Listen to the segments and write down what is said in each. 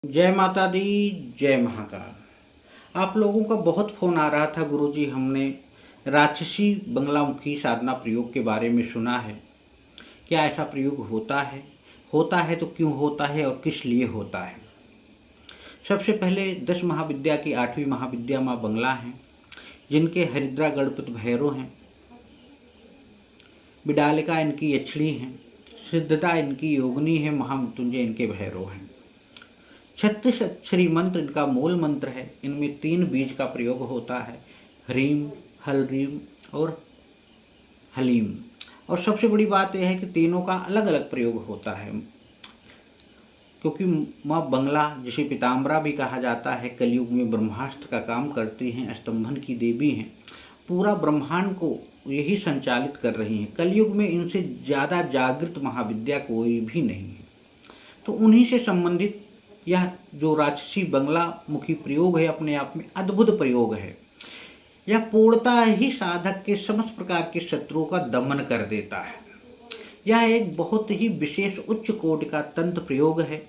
जय माता दी, जय महाकाल। आप लोगों का बहुत फ़ोन आ रहा था गुरुजी, हमने राक्षसी बंगलामुखी साधना प्रयोग के बारे में सुना है। क्या ऐसा प्रयोग होता है? होता है तो क्यों होता है और किस लिए होता है? सबसे पहले 10 महाविद्या की 8वीं महाविद्या माँ बंगला हैं, जिनके हरिद्रा गणपति भैरव हैं, बिडालिका इनकी यक्षिणी हैं, सिद्धता इनकी योगिनी है, महामृत्युंजय इनके भैरव हैं। 36 अक्षरी मंत्र इनका मूल मंत्र है। इनमें 3 बीज का प्रयोग होता है, ह्रीम, हलरीम और हलीम। और सबसे बड़ी बात यह है कि तीनों का अलग अलग प्रयोग होता है, क्योंकि माँ बंगला, जिसे पीताम्बरा भी कहा जाता है, कलयुग में ब्रह्मास्त्र का काम करती हैं, स्तंभन की देवी हैं। पूरा ब्रह्मांड को यही संचालित कर रही हैं। कलयुग में इनसे ज़्यादा जागृत महाविद्या कोई भी नहीं है। तो उन्हीं से संबंधित यह जो राक्षसी बंगला मुखी प्रयोग है, अपने आप में अद्भुत प्रयोग है। यह पूर्णतः ही साधक के समस्त प्रकार के शत्रुओं का दमन कर देता है। यह एक बहुत ही विशेष उच्च कोटि का तंत्र प्रयोग है।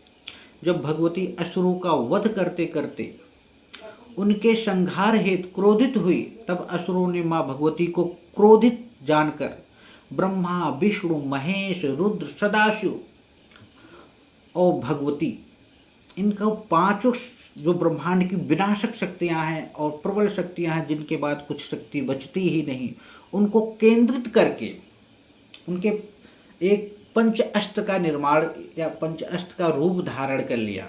जब भगवती असुरों का वध करते करते उनके संहार हेतु क्रोधित हुई, तब असुरों ने माँ भगवती को क्रोधित जानकर ब्रह्मा, विष्णु, महेश, रुद्र, सदाशिव और भगवती, इनका पांचों जो ब्रह्मांड की विनाशक शक्तियां हैं और प्रबल शक्तियां हैं, जिनके बाद कुछ शक्ति बचती ही नहीं, उनको केंद्रित करके उनके एक पंच अस्त्र का निर्माण या पंच अस्त्र का रूप धारण कर लिया।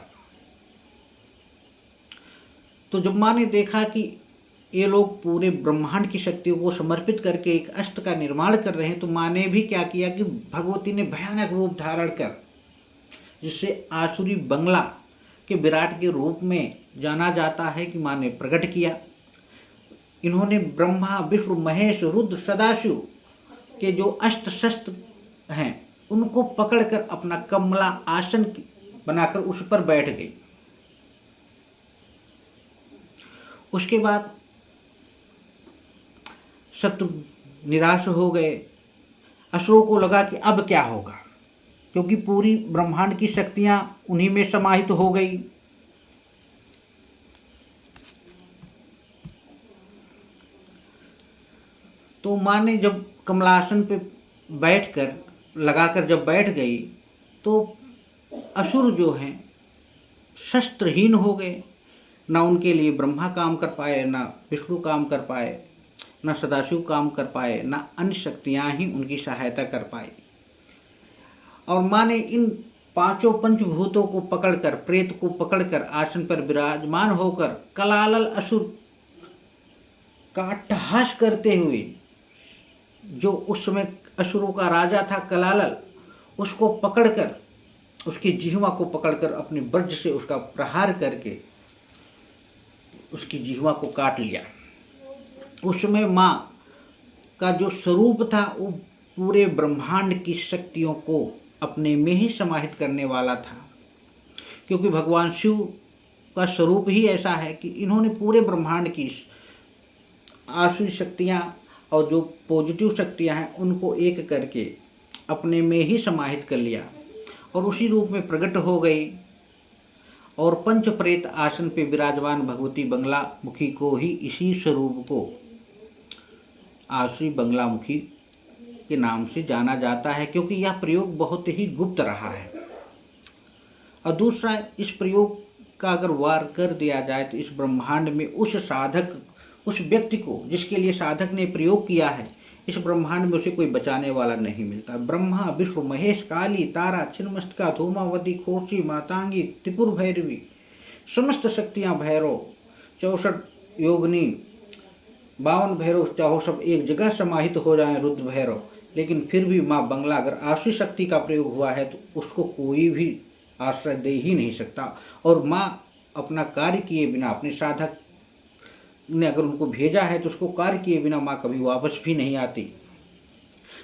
तो जब माँ ने देखा कि ये लोग पूरे ब्रह्मांड की शक्तियों को समर्पित करके एक अस्त्र का निर्माण कर रहे हैं, तो माँ ने भी क्या किया कि भगवती ने भयानक रूप धारण कर, जिससे आसुरी बंगला के विराट के रूप में जाना जाता है, कि माँ ने प्रकट किया। इन्होंने ब्रह्मा, विष्णु, महेश, रुद्र, सदाशिव के जो अस्त्र शस्त्र हैं, उनको पकड़कर अपना कमला आसन बनाकर उस पर बैठ गई। उसके बाद शत्रु निराश हो गए। असुरों को लगा कि अब क्या होगा, क्योंकि पूरी ब्रह्मांड की शक्तियां उन्हीं में समाहित हो गई। तो माँ ने जब कमलासन पे बैठकर लगाकर जब बैठ गई, तो असुर जो हैं शस्त्रहीन हो गए। ना उनके लिए ब्रह्मा काम कर पाए, ना विष्णु काम कर पाए, ना सदाशिव काम कर पाए, ना अन्य शक्तियां ही उनकी सहायता कर पाई। और माँ ने इन पांचों पंचभूतों को पकड़कर, प्रेत को पकड़कर आसन पर विराजमान होकर कलालल असुर का अट्टहास करते हुए, जो उस समय असुरों का राजा था कलालल, उसको पकड़कर, उसकी जिह्वा को पकड़कर अपने वज्र से उसका प्रहार करके उसकी जिह्वा को काट लिया। उस समय माँ का जो स्वरूप था, वो पूरे ब्रह्मांड की शक्तियों को अपने में ही समाहित करने वाला था, क्योंकि भगवान शिव का स्वरूप ही ऐसा है कि इन्होंने पूरे ब्रह्मांड की आसुरी शक्तियाँ और जो पॉजिटिव शक्तियाँ हैं, उनको एक करके अपने में ही समाहित कर लिया और उसी रूप में प्रकट हो गई। और पंच प्रेत आसन पे विराजमान भगवती बंगला मुखी को ही इसी स्वरूप को आसुरी बंगला मुखी के नाम से जाना जाता है, क्योंकि यह प्रयोग बहुत ही गुप्त रहा है। और दूसरा, इस प्रयोग का अगर वार कर दिया जाए तो इस ब्रह्मांड में उस साधक, उस व्यक्ति को जिसके लिए साधक ने प्रयोग किया है, इस ब्रह्मांड में उसे कोई बचाने वाला नहीं मिलता। ब्रह्मा, विष्णु, महेश, काली, तारा, छिन्नमस्तिका, धूमावती, खोची, मातांगी, त्रिपुर भैरवी, समस्त शक्तियाँ, भैरव, 64 योगिनी, 52 भैरव, चाहो सब एक जगह समाहित हो जाएं, रुद्र भैरव, लेकिन फिर भी माँ बंगला अगर आसुरी शक्ति का प्रयोग हुआ है तो उसको कोई भी आश्रय दे ही नहीं सकता। और माँ अपना कार्य किए बिना, अपने साधक ने अगर उनको भेजा है तो उसको कार्य किए बिना माँ कभी वापस भी नहीं आती।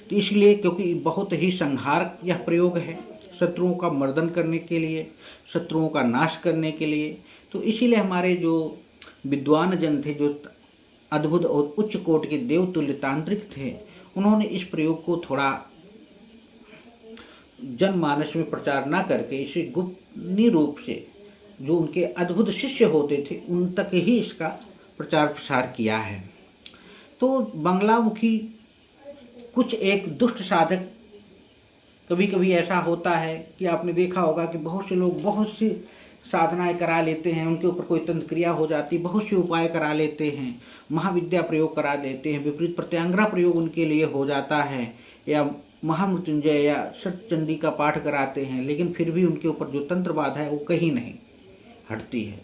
तो इसलिए, क्योंकि बहुत ही संहार यह प्रयोग है, शत्रुओं का मर्दन करने के लिए, शत्रुओं का नाश करने के लिए, तो इसीलिए हमारे जो विद्वान जन थे, जो अद्भुत और उच्च कोटि के देवतुल्य तांत्रिक थे, उन्होंने इस प्रयोग को थोड़ा जनमानस में प्रचार न करके इसे गुप्त रूप से जो उनके अद्भुत शिष्य होते थे उन तक ही इसका प्रचार प्रसार किया है। तो बंगलामुखी कुछ एक दुष्ट साधक, कभी कभी ऐसा होता है कि आपने देखा होगा कि बहुत से लोग बहुत सी साधनाएं करा लेते हैं, उनके ऊपर कोई तंत्र क्रिया हो जाती, बहुत से उपाय करा लेते हैं, महाविद्या प्रयोग करा देते हैं, विपरीत प्रत्यांगरा प्रयोग उनके लिए हो जाता है, या महामृत्युंजय या सतचंडी का पाठ कराते हैं, लेकिन फिर भी उनके ऊपर जो तंत्र बाधा है वो कहीं नहीं हटती है।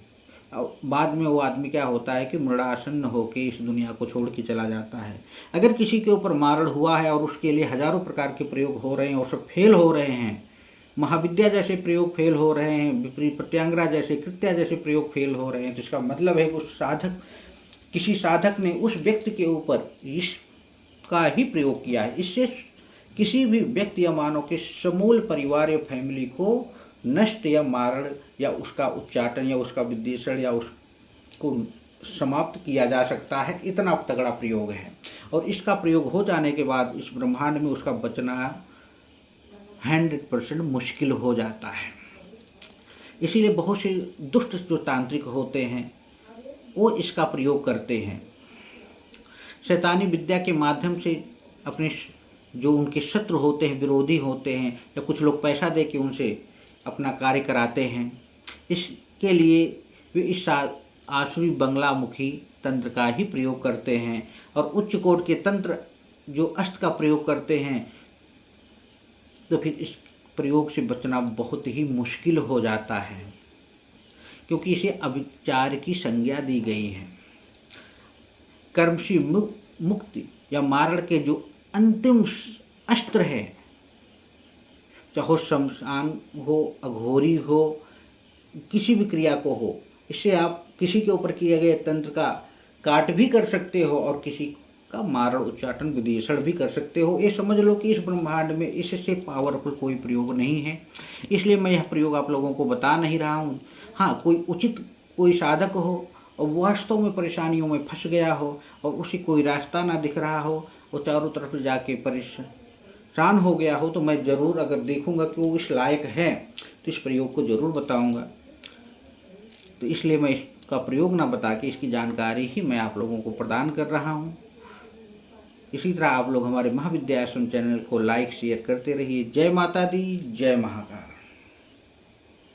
और बाद में वो आदमी क्या होता है कि मरणासन्न होकर इस दुनिया को छोड़ के चला जाता है। अगर किसी के ऊपर मारण हुआ है और उसके लिए हजारों प्रकार के प्रयोग हो रहे हैं और सब फेल हो रहे हैं, महाविद्या जैसे प्रयोग फेल हो रहे हैं, विपरीत प्रत्यांगरा जैसे, कृत्या जैसे प्रयोग फेल हो रहे हैं, तो इसका मतलब है कि उस साधक, किसी साधक ने उस व्यक्ति के ऊपर इसका ही प्रयोग किया है। इससे किसी भी व्यक्ति या मानव के समूल परिवार या फैमिली को नष्ट या मारण या उसका उच्चाटन या उसका विद्वेषण या उसको समाप्त किया जा सकता है। इतना तगड़ा प्रयोग है, और इसका प्रयोग हो जाने के बाद इस ब्रह्मांड में उसका बचना 100% मुश्किल हो जाता है। इसीलिए बहुत से दुष्ट जो तांत्रिक होते हैं वो इसका प्रयोग करते हैं, शैतानी विद्या के माध्यम से अपने जो उनके शत्रु होते हैं, विरोधी होते हैं, या कुछ लोग पैसा दे के उनसे अपना कार्य कराते हैं। इसके लिए वे इस आसुरी बंगलामुखी तंत्र का ही प्रयोग करते हैं, और उच्च कोट के तंत्र जो अष्ट का प्रयोग करते हैं, तो फिर इस प्रयोग से बचना बहुत ही मुश्किल हो जाता है, क्योंकि इसे अविचार की संज्ञा दी गई है। कर्म से मुक्ति या मारण के जो अंतिम अस्त्र है, चाहे शमशान हो, अघोरी हो, किसी भी क्रिया को हो, इससे आप किसी के ऊपर किए गए तंत्र का काट भी कर सकते हो और किसी का मारण, उच्चाटन, विदेशण भी कर सकते हो। ये समझ लो कि इस ब्रह्मांड में इससे पावरफुल कोई प्रयोग नहीं है, इसलिए मैं यह प्रयोग आप लोगों को बता नहीं रहा हूँ। हाँ, कोई उचित कोई साधक हो और वास्तव में परेशानियों में फंस गया हो और उसे कोई रास्ता ना दिख रहा हो, वो चारों तरफ जाके परेशान हो गया हो, तो मैं ज़रूर अगर देखूंगा कि वो इस लायक है तो इस प्रयोग को ज़रूर बताऊंगा। तो इसलिए मैं इसका प्रयोग ना बता के इसकी जानकारी ही मैं आप लोगों को प्रदान कर रहा हूँ। इसी तरह आप लोग हमारे महाविद्या आश्रम चैनल को लाइक शेयर करते रहिए। जय माता दी, जय महाकाल।